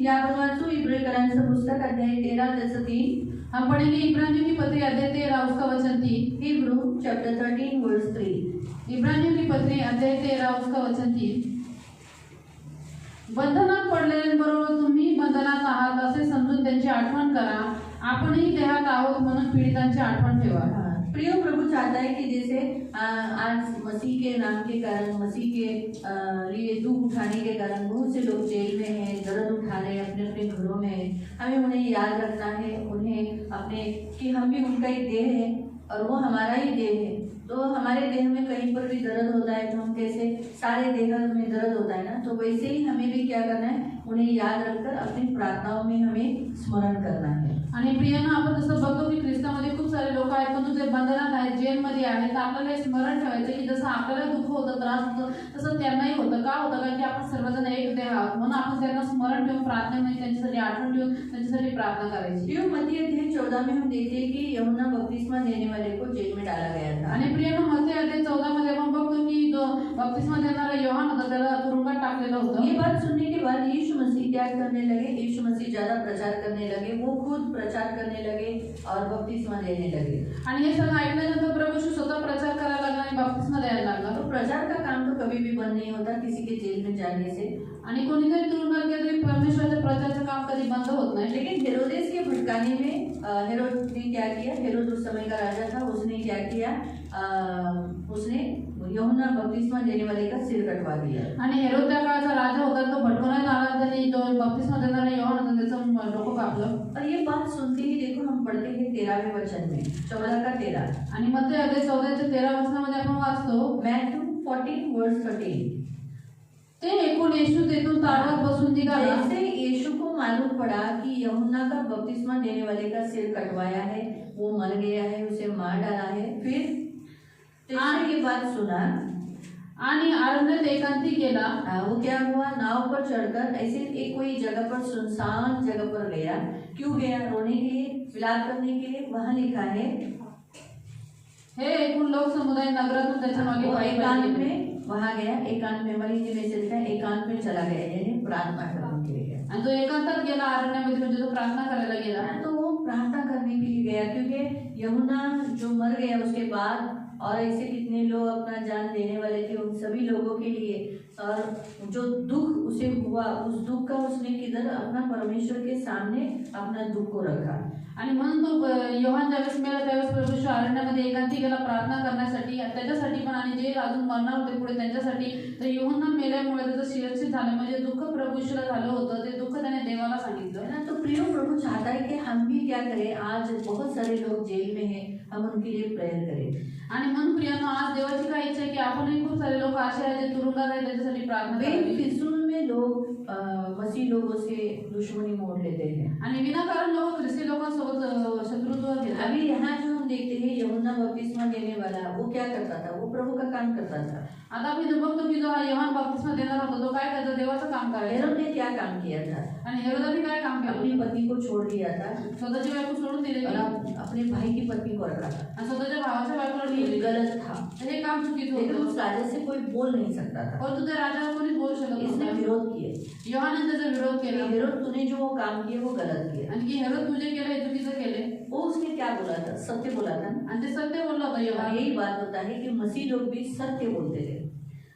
या आपण वाचू इब्रानियों पुस्तक अध्याय 13:3। हम पढ़ेंगे इब्रानियों की पत्री अध्याय 13 उसका वचन 3। हिब्रू चैप्टर 13 वर्स 3। इब्रानियों की पत्री अध्याय 13 उसका वचन 3। बंधनात पडलेल्यांबरोबर तुम्ही बंधनात आहात असे समजून त्यांची आठवण करा। आपणही देहात आहोत म्हणून पीडितांची आठवण ठेवा। प्रिय प्रभु चाहता है कि जैसे आज मसीह के नाम के कारण, मसीह के लिए दुख उठाने के कारण बहुत से लोग जेल में हैं, दर्द उठा रहे हैं, अपने अपने घरों में हैं। हमें उन्हें याद रखना है, उन्हें अपने कि हम भी उनका ही देह है और वो हमारा ही देह है। तो हमारे देह में कहीं पर भी दर्द होता है तो हम कैसे सारे देह में दर्द होता है ना, तो वैसे ही हमें भी क्या करना है, उन्हें याद रखकर अपनी प्रार्थनाओं में हमें स्मरण करना है। आणि प्रियांनो, आपण जसं बघतो की ख्रिस्तामध्ये खूप सारे लोक आहेत पण जे बंधनात आहेत, जेलमध्ये आहेत, तर आपल्याला हे स्मरण ठेवायचं की जसं आपल्याला दुःख होतं, त्रास होतो तसं त्यांनाही होतं। का होतं? कारण की आपण सर्वजण एक देह आहोत, म्हणून आपण त्यांना स्मरण ठेवून प्रार्थनेमध्ये त्यांच्यासाठी आठवण ठेवून त्यांच्यासाठी प्रार्थना करायची। यो मत्ती अध्याय 14 में हम देखते हैं कि यूहन्ना बपतिस्मा देने वाले को जेल में डाला गया था। आणि प्रियांनो, मत्ती अध्याय 14 मध्ये आपण बघतो की जो बपतिस्मा देणारा योहान होता त्याला तुरुंगात टाकलेलं होतं। ये बात सुनने के बाद यीशु मसीह क्या करने लगे? यीशु मसीह ज्यादा प्रचार करने लगे, वो खुद प्रचार करने लगे और बपतिस्मा देने लगे। आणि हे सगळं ऐकल्यानंतर प्रभू येशू स्वतः प्रचार करायला लागला आणि बपतिस्मा द्यायला लागला। तो प्रचार का काम तो कभी भी बंद नहीं होता किसी के जेल में जाने से। आणि कोणीतरी तुरुंगात गेलं तरी परमेश्वराच्या प्रचाराचं काम कधी बंद होत नाही। लेकिन हेरोदेस के भटकाने में हेरोद ने क्या किया? हेरोद उस समय का राजा था, उसने क्या किया? उसने यूहन्ना बपतिस्मा देने वाले का सिर कटवा दिया। आणि हेरोद त्या काळाचा राजा होता, तो भटकवण्यात आला, त्यांनी जो बपतिस्मा देणारा योहान होता त्याचं डोकं कापलं। और ये बात सुनते ही देखो हम पढ़ते हैं 13वें वचन में 14 का 13। आणि मत्ती अध्याय 14 च्या 13 वचनामध्ये आपण वाचतो, मैथ्यू 14 वर्स 13। ते ऐकून येशू तेथून ताडवत बसून निघाला। जैसे यीशु को मालूम पड़ा कि यूहन्ना का बपतिस्मा देने वाले का सिर कटवाया है, वो मर गया है, उसे मार डाला है, फिर ये बात सुना आणि अरण्यात एकांती गेला। वो क्या हुआ? नाव पर चढ़कर ऐसे एक कोई जगह पर, सुनसान जगह पर गया। क्यों गया? रोने के लिए, विलाप करने के लिए। वहाँ लिखा है, हे ऐकून लोक समुदाय नगरातून त्याच्या मागे एकांत में वहाँ गया, एकांत में, मरी जी में चलता है, एकांत में चला गया, यानी प्रार्थना करने के लिए गया। आणि तो एकांतात गेला अरण्यामध्ये, म्हणजे तो प्रार्थना करायला गेला। तो वो प्रार्थना करने के लिए गया क्योंकि यूहन्ना जो मर गया उसके बाद और ऐसे कितने लोग अपना जान देने वाले थे, उन सभी लोगों के लिए और जो दुख उसे हुआ, उस दुख का उसने किधर अपना परमेश्वर के सामने अपना दुख को रखा। आणि म्हणून तो योहान ज्यावेळेस मेला त्यावेळेस प्रभू येशू अरण्यामध्ये एकांती गेला प्रार्थना करण्यासाठी, त्याच्यासाठी पण आणि जे अजून मरणार होते पुढे त्यांच्यासाठी। तर योहान मेल्यामुळे त्याचं शिरच्छेद झालं, म्हणजे दुःख प्रभू येशूला झालं होतं, ते दुःख त्याने देवाला सांगितलं ना। तो प्रिय प्रभु चाहता है कि हम भी क्या करें, आज बहुत सारे लोग जेल में हैं, हम उनके लिए प्रेयर करें। आणि म्हणून प्रियांनो, आज देवाची काय इच्छा आहे की आपणही खूप सारे लोक असे आहेत जे तुरुंगात आहेत, त्यांच्यासाठी प्रार्थना करावी। फिजूल में लोग मसीह लोगों से दुश्मनी मोड़ लेते हैं आणि विनाकारण लोक ख्रिस्ती लोकांसोबत शत्रुत्व घेतात। अभी यहाँ जो हम देखते हैं यूहन्ना बपतिस्मा देने वाला, वो क्या करता था? वो प्रभु का काम करता था। आता आपण जो बघतो की जो हा योहान बपतिस्मा देणार होता, तो काय करतो? देवाचं काम करायचा। हेरोद ने क्या काम किया था? आणि हेरोदाने काय काम केलं? अपनी पत्नी को छोड़ दिया था, स्वतःची बायको सोडून दिलेली और अपने भाई की पत्नी को रखा था। आणि स्वतःच्या भावाच्या बायकोला ठेवली। गलत था, हे काम चुकीचं लेकिन होतं। उस राजा से कोई बोल नहीं सकता था, परंतु त्या राजाला कोणीच बोलू शकत इसने नव्हता। विरोध किया। योहानने त्याचा विरोध केला। हेरोद तूने जो वो काम किया वो गलत किया। आणि की हेरोद तुझे केलं हे चुकीचं केले। वो उसने क्या बोला था? सत्य बोला था ना। आणि ते सत्य बोलला होता योहान। यही बात होता है कि मसीह लोग भी सत्य बोलते थे।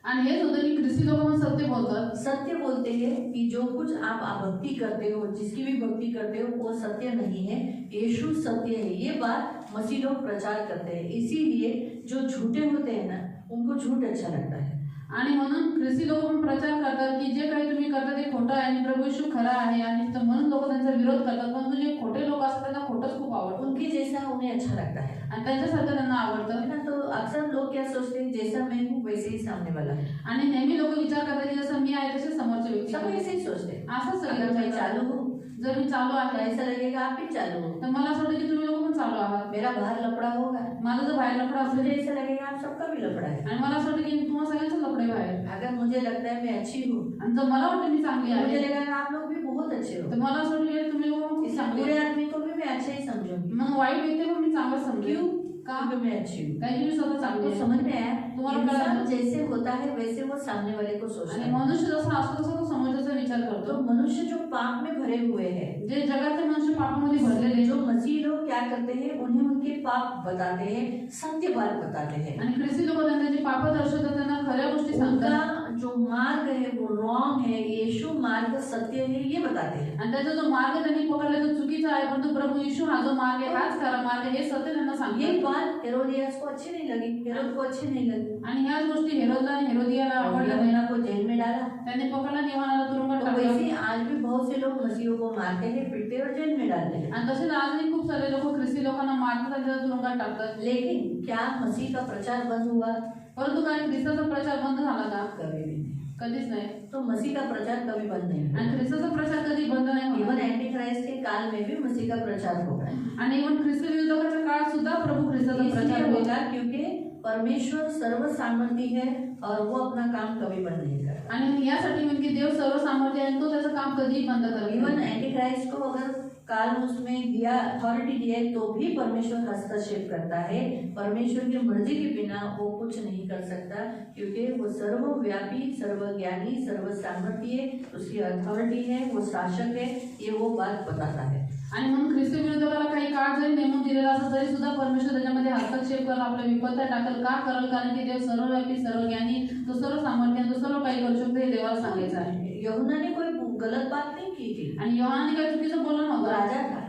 आणि हेच होतं की ख्रिस्ती लोक पण सत्य बोलतात। सत्य बोलते हैं कि जो कुछ आप भक्ति करते हो, जिसकी भी भक्ति करते हो, वो सत्य नहीं है, यीशु सत्य है। ये बात मसीह लोग प्रचार करते हैं। इसीलिए जो झूठे होते हैं ना, उनको झूठ अच्छा लगता है। आणि म्हणून ख्रिस्ती लोक पण प्रचार करतात की जे काही तुम्ही करता ते खोटं आहे आणि प्रभू येशू खरा आहे, आणि म्हणून लोक त्यांचा विरोध करतात। पण जे खोटे लोक असतात त्यांना खोटंच खूप आवडतं, उनके जैसा उन्हें अच्छा लगता है आणि त्यांच्यासारखं त्यांना आवडतं ना। तो अक्सर लोग क्या सोचते हैं, जैसा मैं हूँ वैसे ही सामने वाला है। आणि नेहमी लोक विचार करतात की जसं मी आहे तसे समोरचे व्यक्ती सब ऐसे ही सोचते हैं। असंच अगर मैं सगळं चालू हूँ जर मी चालू तो आहे ऐसा लगेगा आप भी चालू हो। तर मला असं वाटतं की तुम्ही लोक पण चालू आहात। मेरा बाहर लफड़ा होगा, माझं जर बाहेर लफडा मुझे असेल ऐसा लगेगा आप सबका भी लफड़ा है। आणि मला असं वाटतं की तुम्हा सगळ्यांचं लफडे बाहेर। अगर मुझे लगता है मैं अच्छी हूँ, आणि जर मला वाटतं मी चांगली मुझे आहे लगेगा आप लोग भी बहुत अच्छे हो। तर मला असं वाटतं की तुम्ही लोक खूप इस चांगले बुरे आहेत। आदमी को भी मैं अच्छा ही समझूंगी। मग वाईट व्यक्ती पण मी चांगलं समजेल। क्यों? का क्योंकि मैं अच्छी हूँ। काही मी स्वतः चांगली आपको आहे. समझ में आया? तुम्हाला इंसान कळलं? जैसे होता है वैसे वो सामने वाले को सोचता आणि है। मनुष्य जसा असतो तसा तो समोरच्याचा विचार तो करतो. मनुष्य जो पाप में भरे हुए हैं, जे जगातले मनुष्य पापामध्ये भरलेले जो मसीह लोग क्या करते हैं, उन्हें उनके पाप बताते हैं, सत्य बात बताते हैं। आणि ख्रिस्ती लोक त्यांना जे पाप दर्शवतात त्यांना खऱ्या गोष्टी सांगतात उनका जो मार्ग है वो रॉन्ग है, यीशु मार्ग सत्य है, ये बताते हैं। आणि त्याचा जो मार्ग त्यांनी पकडला तो चुकीचा आहे, परंतु प्रभू येशू हा जो मार्ग आहे हाच खरा मार्ग आहे हे सत्य त्यांना ये सांगतात. बात हेरोदियास को अच्छी नहीं लगी, हेरोद को अच्छी नहीं लगी। आणि ह्याच गोष्टी हेरोदला आणि हेरोदियाला आवडल्या नाही. यूहन्ना को जेल में डाला। त्यांनी पकडला आणि योहानाला तुरुंगात तो टाकलं. वैसे आज भी बहुत से लोग मसीहों को मारते हैं, पीटते हैं और जेल में डालते हैं। आणि तसेच आजही खूप सारे लोक ख्रिस्ती लोकांना मारतात आणि त्याला तुरुंगात टाकतात. लेकिन क्या मसीह का प्रचार बंद हुआ? परंतु काय ख्रिस्ताचा प्रचार बंद झाला का? कभी भी नहीं। कधीच नाही. तो मसीह का प्रचार कभी बंद नहीं हुआ। आणि ख्रिस्ताचा प्रचार कधी बंद नाही इवन होणार. एंटी क्राइस्ट के काल में भी मसीह का प्रचार होगा। आणि इवन ख्रिस्ती विरोधकाच्या काळात सुद्धा प्रभू ख्रिस्ताचा इसलिए प्रचार होगा होता. क्योंकि परमेश्वर सर्व सामर्थी है और वो अपना काम कभी बंद नहीं करता। आणि यासाठी म्हणजे देव सर्व सामर्थ्य आहे आणि तो त्याचं काम कधीही बंद करत इवन नाही. एंटी क्राइस्ट को अगर काल उसमें दिया, अथॉरिटी दिया है, तो भी परमेश्वर हस्तक्षेप करता है। परमेश्वर की मर्जी के बिना वो कुछ नहीं कर सकता, क्योंकि वो सर्वव्यापी, सर्वज्ञानी, सर्व सामर्थ्य है, उसकी अथॉरिटी है, वो शासक है, ये वो बात बताता है। आणि म्हणून ख्रिस्ती विरोधकाला काही काळ जरी नेमून दिलेला असला तरी सुद्धा परमेश्वर त्याच्यामध्ये हस्तक्षेप करून आपल्या विपत्त्या टाकल का करल, कारण की देव सर्वव्यापी, सर्वज्ञानी, तो सर्व सामर्थ्य, तो सर्व काही करू शकतो हे देवाला सांगायचं आहे. यूहन्ना ने कोई गलत बात नहीं की थी। आणि योहानने काही चुकीचं बोललं वो नव्हतं. राजा था,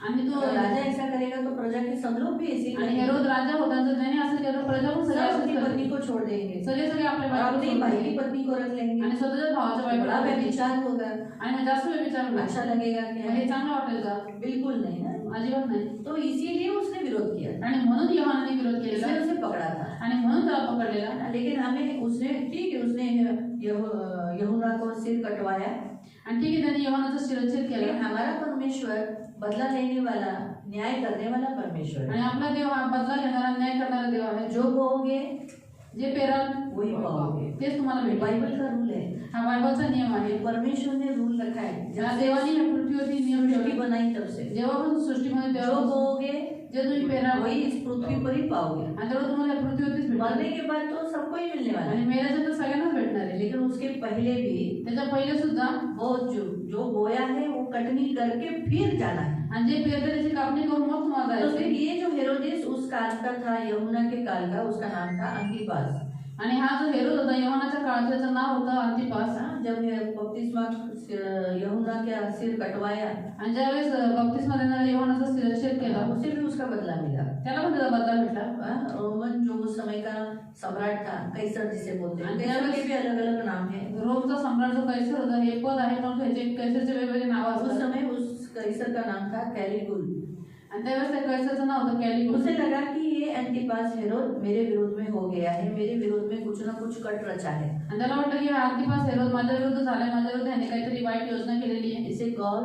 आणि तो राजा ऐसा करेगा तो प्रजा के सब लोग भी ऐसे ही आणि करेंगे। हेरोद राजा होता जर त्याने असं केलं प्रजा पण सगळे सब असेच अपनी करतील. पत्नी को छोड़ देंगे सगळे सगळे आपल्या और अपनी बायकोला भाई सोडतील. की पत्नी को रख लेंगे। आणि स्वतःच्या भावाच्या बड़ा बायकोला व्यभिचार होगा। आणि मग जास्त विचार होईल. अच्छा लगेगा क्या? हे चांगलं वाटेल का? बिल्कुल नहीं ना। अजिबात नाही. तो इसीलिए उसने विरोध किया, आणि म्हणून योहानने विरोध केलेला इसने उसे पकड़ा था। आणि म्हणून त्याला पकडलेला. लेकिन हमें उसने, ठीक है, उसने यूहन्ना को सिर कटवाया, आणि ठीक आहे त्यांनी योहानाचा शिरच्छेद केला. लेकिन हमारा परमेश्वर बदला लेने वाला, न्याय करने वाला परमेश्वर आणि है। आपला देव हा बदला घेणारा, न्याय करणारा देव आहे. जो बोओगे जे पेराल वही पाओगे, तेच तुम्हाला भेटेल. बाइबल का रूल है। हा बायबलचा नियम आहे. परमेश्वर ने रूल रखा है, ज्या जब देवाने या पृथ्वीवरती नियम सृष्टि ठेवले, बनाई तब से, जेव्हापासून सृष्टीमध्ये जो तेव्हा बोओगे जे तुम्ही पेराल वही इस पृथ्वी पर ही पाओगे। आणि तेव्हा तुम्हाला या पृथ्वीवरतीच भेटेल. मरने के बाद तो सबको ही मिलने वाला आणि है, मेल्याच्या तर सगळ्यांनाच भेटणार आहे. लेकिन उसके पहले भी त्याच्या पहिले सुद्धा वो जो बोया है वो कटनी करके फिर जाना है। आणि जे पेरले त्याची कापणी करून मग तुम्हाला तो जायचं. फिर ये जो हेरोदेस उस काल का था, यमुना के काल का, उसका नाम था अंतिपास। आणि हा जो हेरोद होता योहानाच्या काळात त्याचं नाव होतं अंतिपास. जब बपतिस्मा यूहन्ना के सिर कटवाया, आणि ज्यावेळेस बप्तिस्मा देणाऱ्या योहानाचा शिरच्छेद केला उसे भी उसका बदला मिला। त्याला पण त्याचा बदला भेटला. रोमन जो उस समय का सम्राट था, कैसर जिसे बोलते हैं, आणि कैसर के भी अलग अलग नाम है। रोमचा सम्राट जो कैसर होता हे पद आहे पण त्याचे कैसरचे वेगवेगळे नाव उस असतात. समय उस कैसर का नाम था कैलिगुल। आणि त्यावेळेस त्या कैसरचं नाव होतं कॅलिगुस. उसे लगा कि ये एंटिपास हेरोद मेरे विरोध में हो गया है, मेरे विरोध में कुछ ना कुछ कट रचा है, आणि त्याला वाटलं की हा अंतिपास हेरोद माझ्या विरुद्ध झालाय, माझ्या विरुद्ध ह्याने काहीतरी वाईट योजना केलेली आहे. इसे गौल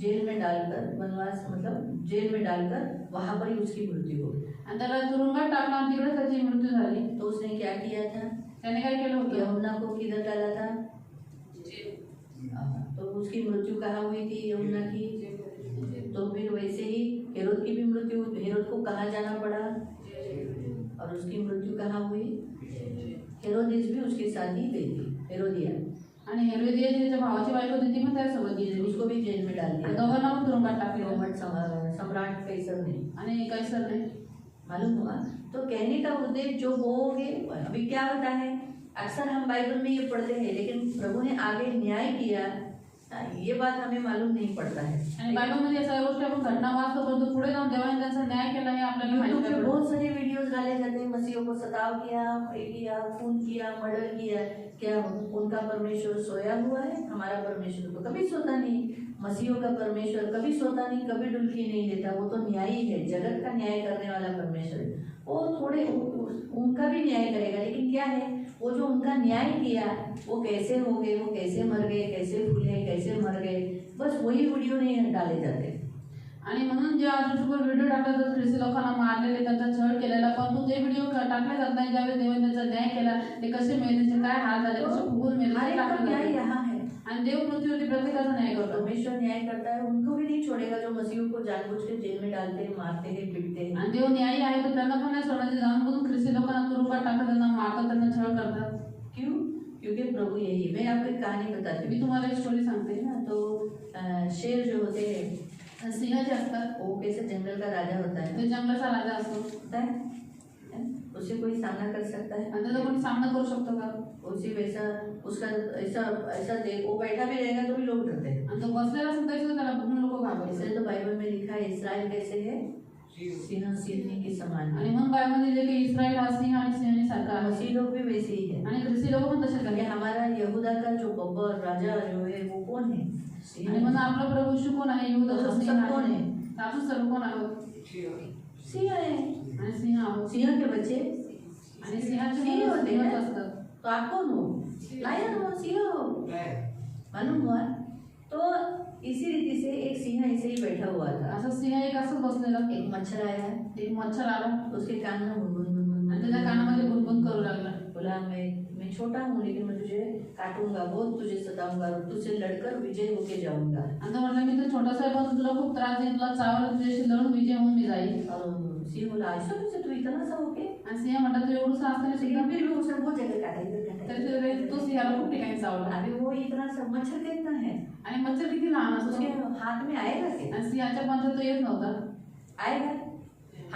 जेल में डालकर, वनवास मतलब जेल में डालकर वहां पर ही उसकी मृत्यु हो गई। आणि त्याला तुरुंगात टाकला आणि तिकडे त्याची मृत्यू झाली. तो उसने क्या किया था? त्याने काय केलं होतं? यमुना को किधर डाला था? तो उसकी मृत्यू कहाँ हुई थी यमुना की? तो फिर वैसे ही हेरोद की भी मृत्यु, हेरोद को कहाँ जाना पड़ा और उसकी मृत्यू कहाँ हुई? हेरोदेस भी उसके साथ ही गई थी, हेरोदिया, आणि हेरोदिया जी त्याच्या भावाची बायको होती ती पण त्याच्यासोबत गेली. उसको भी जेल में डाल दिया दोघांना पण तुरुंगात टाकले. रोमन सम्राट कैसर ने। आणि कैसरने मालूम हुआ? तो कहने का उद्देश्य जो बोओगे, अभी क्या होता है, अक्सर हम बाइबल में ये पढ़ते हैं, लेकिन प्रभु ने आगे न्याय किया, ये बात हमें मालूम नहीं पड़ता है। आणि बायबलमध्ये या सगळ्या गोष्टी आपण घटना वाचतो, परंतु पुढे जाऊन देवाने त्यांचा न्याय केला हे आपल्याला यूट्यूब माहिती पे नाही. बहुत सारे वीडियोस डाले जाते हैं, मसीहों को सताव किया, ये किया, खून किया, मर्डर किया। क्या उनका परमेश्वर सोया हुआ है? हमारा परमेश्वर तो कभी सोता नहीं। मसीहों का परमेश्वर कभी सोता नहीं, कभी डुलकी नहीं लेता, वो तो न्यायी है, जगत का न्याय करने वाला परमेश्वर। वो थोड़े उनका भी न्याय करेगा, लेकिन क्या है, वो जो उनका न्याय किया वो कैसे हो गए, वो कैसे मर गए, कैसे फूले, कैसे मर गए, बस वही वीडियो नहीं डाले जाते। आणि म्हणून जे आज युट्यूबवर व्हिडिओ टाकले जातात ख्रिस्ती लोकांना मारलेले, त्यांचा छळ केलेला, परंतु ते व्हिडिओ टाकले जात नाही ज्यावेळेस देवाने त्यांचा न्याय केला, ते कसे मेले, त्यांचे काय हाल झाले, कसे फुगून मेले, ते हमारे का टाकले न्याय जातात. यहाँ है। आणि देव पृथ्वीवरती प्रत्येकाचा न्याय करतो. परमेश्वर न्याय करता है, उनको भी नहीं छोड़ेगा जो मसीह को जानबूझ के जेल में डालते हैं, मारते हैं, पीटते हैं। आणि देव न्यायी आहे तो त्यांना पण नाही सोडणार, जे जाणून ख्रिस्ती लोकांना तुरुंगात टाकतात, त्यांना मारतात, त्यांना छळ करतात. क्यों? क्योंकि प्रभु यही है। मैं आपको एक कहानी बताती मी हूँ तुम्हाला एक स्टोरी सांगते ना. तो शेर जो होते हैं, सिंह जे असतात वो कैसे जंगल का राजा होता है, ते जंगलाचा राजा असतो होता है? उसे कोई सामना कर सकता है? आणि त्याचा कोणी सामना करू शकतो का? उसी वैसा उसका ऐसा ऐसा देख, वो बैठा भी रहेगा तो भी लोग डरते हैं। आणि तो बसलेला असतो तरी सुद्धा त्याला बघून लोक घाबरतात. इसलिए तो बाइबल में लिखा है इस्राएल कैसे है, सिंह सिंह के समान आणि है। म्हणून बायबलमध्ये लिहिले की इस्रायल हा सिंह आणि सिंहानी सारखा आहे. मसीह लोग भी वैसे ही है। आणि ख्रिस्ती लोक पण तसे ये करतात. हमारा यहूदा का जो बब्बर राजा जो है वो कौन है? सिंह। आणि म्हणून आपला प्रभू येशू कोण आहे? यहूदाचा हम सिंह सब कौन आहे. है? आपण सर्व कोण आहोत? सिंह है। आणि सिंह आहोत. सिंह के बच्चे आणि सिंहाचे सिंह मुलं होते हैं सिंहच ना? असतात. तो आप कौन हो? लायन हो, सिंह हो, मालूम हुआ? तो इसी रीति से एक सिंह ऐसे ही बैठा हुआ था। असं सिंह एक असंच बसलेला. एक मच्छर आया, एक मच्छर आला उसके कान में बुनबुन बुनबुन आणि त्याच्या कानामध्ये बुनबुन करू लागला. बोला मैं छोटा हूँ लेकिन मैं तुझे काटूंगा, बहुत तुझे सताऊंगा, तुझसे लड़कर विजय होके जाऊंगा। आणि तो म्हटलं मी तर छोटासा आहे पण तुला खूप त्रास देईन, तुला चावलं, तुझ्याशी लढून विजय होऊन मी जाईल. और सिंह बोला ऐसा कैसे, तू इतना सा होके? आणि सिंह म्हणतात तू एवढं असताना सुद्धा लेकिन फिर भी उसने बहुत जगह काटा, इधर काटा, तरी सुद्धा तो सिंहाला खूप ठिकाणी चावला. अभी वो इतना सा मच्छर कितना है, आणि मच्छर किती लहान उसके असतो. हाथ में आएगा क्या? आणि सिंहाच्या पंजात तो येत नव्हता. आएगा?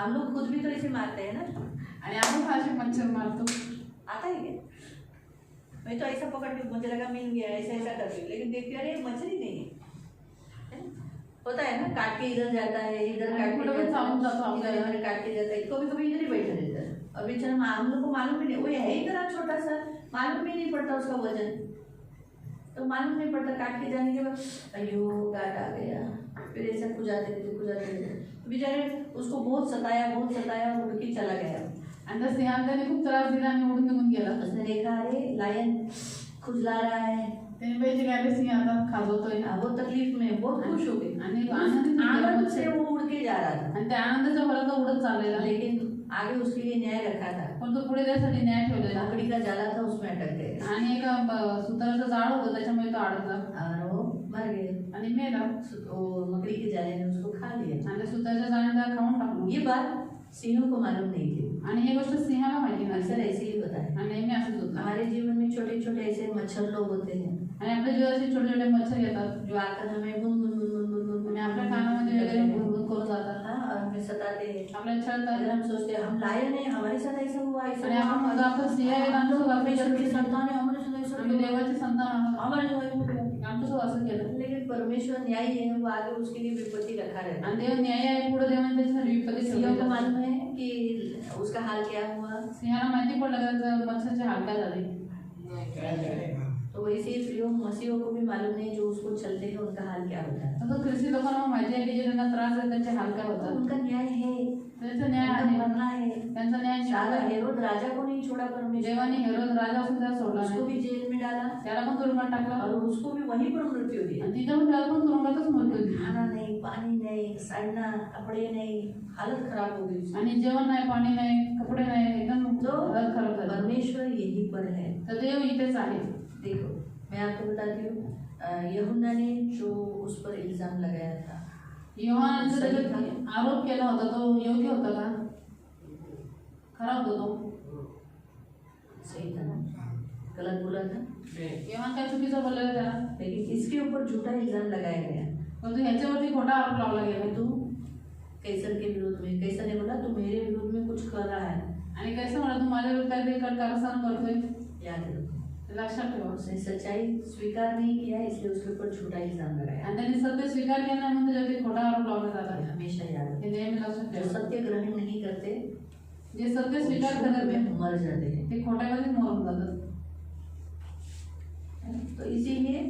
हम लोग खुद भी तो ऐसे मारते हैं ना, आणि आपण फारसे मच्छर मारतो. आता है क्या? मैं तो ऐसा पकड़ के मुझे लगा मिल गया, ऐसा ऐसा करती हूँ, लेकिन देखती अरे मच्छर ही नहीं है। होता है ना, काट के इधर जाता है, इधर काट के कुठं पण चावून जातो आपल्याला. इधर काट के जाता है, कभी कभी इधर ही बैठा रहता है। और बेचारा हम लोग को मालूम भी नहीं, वो है इतना छोटा सा, मालूम भी नहीं पड़ता उसका वजन, तो मालूम नहीं पड़ता। काट के जाने के बाद अयो काट आ गया, फिर ऐसा खुजाते रहते, बेचारे उसको बहुत सताया और उड़ के चला गया। आणि त्या सिंहाने त्याने खूप त्रास दिला आणि उडून निघून गेला. उसने देखा अरे लायन खुजला रहा है, त्याने पाहिजे काय सिंह आता खाजवतोय. वो तकलीफ में बहुत खुश हो गई, आणि आनंद से वो उड़ के जा रहा था, आणि त्या आनंदाच्या भरात तो उडत चाललेला. लेकिन आगे उसके लिए न्याय रखा था। पण तो पुढे त्यासाठी न्याय ठेवलेला. लकड़ी का जाला था, उसमें अटक गए आणि एक सुताराचं जाळ होतं त्याच्यामुळे तो अडकला और वो मर गए। आणि मेला. वो मकड़ी के जाले ने उसको खा लिया। आणि सुताच्या जाळ्याने त्याला खाऊन टाकलं. ये बात सिंहों को मालूम नहीं थी। आणि ही गोष्ट सिंहाला माहिती अक्सर नाही. ऐसे ही होता है, आणि नेहमी असंच होतं. हमारे जीवन में छोटे छोटे ऐसे मच्छर लोग होते हैं आणि आपल्या जीवाचे छोटे छोटे मच्छर येतात जो आकर हमें बुन बुन बुन बुन बुन बुन आणि आपल्या कानामध्ये वगैरे भुरभुर करून जातात. हाँ, और हमें सताते हैं। आपल्याला छळतात. अगर हम सोचते हैं हम लायन है, हमारे साथ ऐसा हुआ, ऐसा आणि आपण म्हणतो आपण सिंह आहे, आमच्यासोबत असं परमेश्वर की केलं. संतान है, हमारे साथ ऐसा आम्ही हुआ, देवाची संतान आहोत, हमारे साथ ऐसा हुआ। आमच्यासोबत असं केलं. लेकिन परमेश्वर न्यायी है, वो आगे उसके लिए विपत्ति रखा रहता है। आणि देव न्याय आहे, पुढे देवाने त्याच्यासाठी विपत्ती सिंह को ठेवली. मालूम है कि उसका हाल क्या हुआ, सिंहाला माहिती पडलं का त्याचं मच्छरचे हाल काय झाले. तो वैसे ही प्रियो मसीहों को भी मालूम नहीं जो उसको चलते हैं उनका हाल क्या होता है। तसं ख्रिस्ती लोकांना माहिती आहे की जे त्यांना त्रास आहे त्यांचे हाल काय तो होतात. उनका न्याय है, त्यांचा न्याय उनका आहे, मरना है। त्यांचा न्याय सारा निघाला. हेरोद राजा को नहीं छोड़ा परमेश्वर, देवाने हेरोद राजा असून त्याला सोडला उसको नाही. भी जेल में डाला त्याला पण तुरुंगात टाकला और उसको भी वहीं पर मृत्यु दी। आणि तिथं पण त्याला पण तुरुंगातच मृत्यू दिली. खाना नहीं, पानी नहीं, सड़ना, कपड़े नहीं, हालत खराब हो गई उसकी। आणि जेवण नाही, पाणी नाही, कपडे नाही, एकदम तो हालत खराब झाली. परमेश्वर यही पर है। तर देव इथेच आहे. देखो मैं आपको बताती हूँ, यूहन्ना ने जो उस पर इल्जाम लगाया था, योहानाने सही त्याच्यात आरोप केला होता तो योग्य होता का? खरा होता तो? सही था ना? गलत बोला था, योहान काय चुकीचं बोललेलं त्याला. लेकिन इसके ऊपर झूठा इल्जाम लगाया गया। परंतु ह्याच्यावरती खोटा आरोप लावला गेला. तू कैसर के विरोध में, कैसर ने बोला तू मेरे विरोध में कुछ कर रहा है, आणि कसं म्हणा तू माझ्या विरुद्ध काहीतरी कारस्थान करतोय. याद रखो। लक्षात ठेवा. उसने सच्चाई स्वीकार नहीं किया, इसलिए उसके ऊपर झूठा इल्जाम लगाया। आणि त्यांनी सत्य स्वीकार केला नाही म्हणून त्याच्यावरती खोटा आरोप लावला जातात. हमेशा याद रखो, हे नेहमी लक्षात जो ठेवा. सत्य ग्रहण नहीं करते जे सत्य स्वीकार झूठ करत में नाही मर जाते हैं। ते खोट्यामध्ये मरून जातात. तो इसीलिए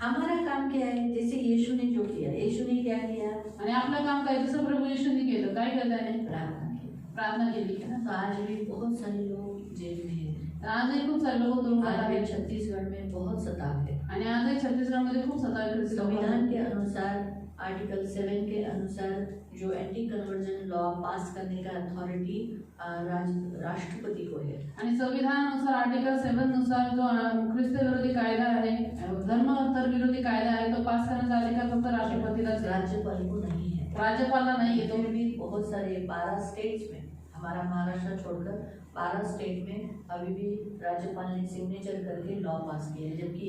हमारा काम क्या है, जैसे यीशु ने जो किया, यीशु ने क्या किया, आणि आपलं काम काय जसं प्रभू येशूने केलं. काय केलं त्याने? प्रार्थना की। प्रार्थना केली. तो आज भी बहुत सारे लोग जेल में हैं। आजही खूप सारे लोक तुरुंगात आज भी आहेत. छत्तीसगढ़ में बहुत सताव है। आणि आजही छत्तीसगडमध्ये खूप सताव ख्रिस्ती लोक संविधान आहेत. के अनुसार आर्टिकल 7 के अनुसार जो एंटी कन्वर्जन लॉ पास करने का अथॉरिटी राष्ट्रपति को है। आणि संविधानानुसार आर्टिकल 7 नुसार जो ख्रिस्त विरोधी कायदा आहे, धर्मांतर विरोधी कायदा आहे, तो पास करण्याचा अधिकार फक्त राष्ट्रपतीलाच आहे, राज्यपाल को नहीं है। राज्यपालला नाही तो येतो। भी बहुत सारे 12 स्टेट्स में, हमारा महाराष्ट्र छोड़कर 12 स्टेट में अभी भी राज्यपाल ने सिग्नेचर करके लॉ पास किया है, जबकि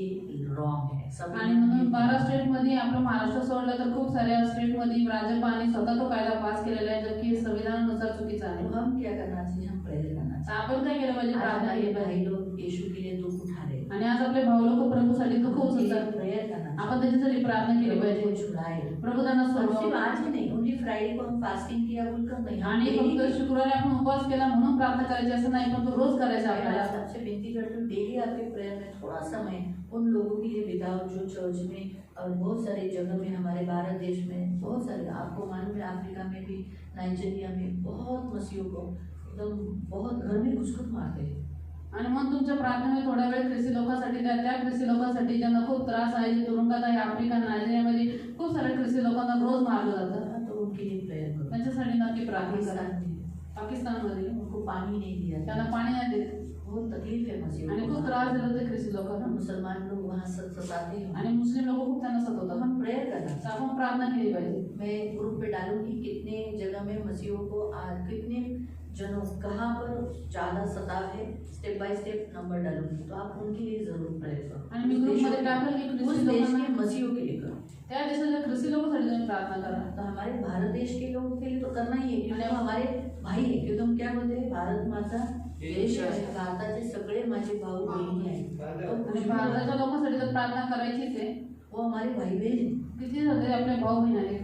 रॉन्ग है। आणि म्हणून 12 स्टेट मध्ये आपलं महाराष्ट्र सोडलं तर खूप साऱ्या स्टेट मध्ये राज्यपालांनी स्वतः तो कायदा पास केलेला आहे, जबकि संविधानानुसार चुकीचा आहे। तो हम क्या करना चाहिए? हम प्रेयर करना चाहिए। आपण काय केलं पाहिजे? प्रार्थना आज केली हमारे पाहिजे। भाई लोग यीशु के लिए दुख उठा रहे हैं, आणि आज आपले भाऊ लोक प्रभूसाठी दुःख उचलतात, प्रेयर करना आपण त्याच्यासाठी प्रार्थना केली प्रभु को पाहिजे। छुड़ाए। प्रभु त्यांना और सिर्फ सोडवा। आज ही नहीं, ओनली फ्राइडे को हम फास्टिंग किया बोलकर नहीं, हम आणि daily फक्त शुक्रवारी आपण उपवास केला म्हणून प्रार्थना करायची असं नाही, पण तो रोज करायचा मैं आपल्याला। आज आपसे विनती करती हूँ, डेली आपके प्रेयर में थोड़ा समय उन लोगों के लिए बिताओ जो चर्च में और बहुत सारे जगह में, हमारे भारत देश में बहुत सारे, आपको मालूम है अफ्रीका में भी, नाइजीरिया में बहुत मसीहों को एकदम बहुत घर में घुसखोर मारते हैं। आणि मग तुमच्या प्रार्थनेत थोडा वेळ ख्रिस्ती लोकांसाठी द्या, त्या ख्रिस्ती लोकांसाठी ज्यांना खूप त्रास आहे, जे तुरुंगात आहे, आफ्रिका नायजेरियामध्ये खूप सारे ख्रिस्ती लोकांना रोज मारलं जातं, तो उनके लिए प्रेयर करो। त्यांच्यासाठी नक्की प्रार्थना करा। पाकिस्तान में पाकिस्तानमध्ये उनको पानी नहीं दिया त्यांना जाता, पाणी नाही देत बहुत तकलीफ है मसीहों आणि खूप को। त्रास दिला ते ख्रिस्ती लोकांना, मुसलमान लोग वहाँ सताते हैं, आणि मुस्लिम लोक खूप त्यांना सतवतात। तो हम प्रेयर करना। तर आपण प्रार्थना केली पाहिजे। मैं ग्रुप पे डालूंगी कितने जगह में मसीहों को कितने जनों कहाँ पर ज़्यादा सताव है, स्टेप बाय स्टेप नंबर डालूंगी, तो आप उनके लिए जरूर प्रेयर करो। आणि मी ग्रुपमध्ये टाकलं की उस ख्रिस्ती देश के लोकांना, मसीहों के लिए करो। त्या देशाच्या ख्रिस्ती लोकांसाठी तुम्ही प्रार्थना करा। तो हमारे भारत देश के लोगों के लिए तो करना ही है, क्योंकि वो हमारे भाई है। क्योंकि हम क्या बोलते हैं, भारत माझा देश आहे, भारताचे सगळे माझे भाऊ बहिणी आहेत, आणि तो भारताच्या लोकांसाठी तर प्रार्थना करायचीच आहे। वो हमारे भाई बहन हैं। किती होते आपले भाऊ बहीण आहेत।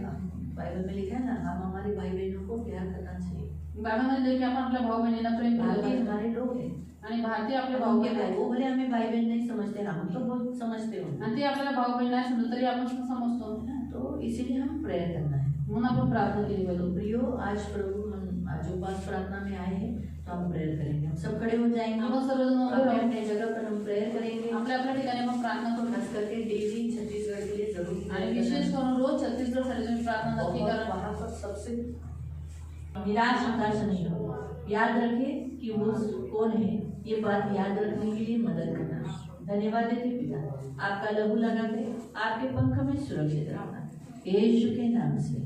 बाइबल में लिखा है ना, हम हमारे भाई बहनों को प्यार करना चाहिए। बायबलमध्ये की आपण आपल्या भाऊ बहिणींना प्रेम केलं भारतीय पाहिजे, हमारे लोग हैं, आणि भारतीय आपले हम भाऊ उनके बहीण भाई, आहेत, वो भले हमें भाई बहन नहीं समझते ना, हम तो बहुत समझते हो, आणि ते आपल्याला भाऊ बहीण नाही समजत तरी आपण त्यांना समजतो, तो इसीलिए हम प्रेयर करना है। म्हणून आपण प्रार्थना केली पाहिजे। तो प्रियो, आज प्रभु हम आज उपवास प्रार्थना में आए हैं, तो हम प्रेयर करेंगे। हम सब खड़े हो जाएंगे, आपण सर्वजण उभे अपने राहू, अपने जगह पर हम प्रेयर करेंगे। आपल्या आपल्या ठिकाणी आपण प्रार्थना करू, खास करके डेली छत्तीसगढ़ के लिए जरूर आणि विशेष करून रोज छत्तीसगढ़ तुम्ही प्रार्थना नक्की और करा। वहाँ पर सबसे निराश हताश नहीं हो, याद रखें कि वो कौन है, ये बात याद रखने के लिए मदद करना। धन्यवाद देते पिता, आपका लहू लगाते आपके पंख में सुरक्षित रखना, यीशु के नाम से।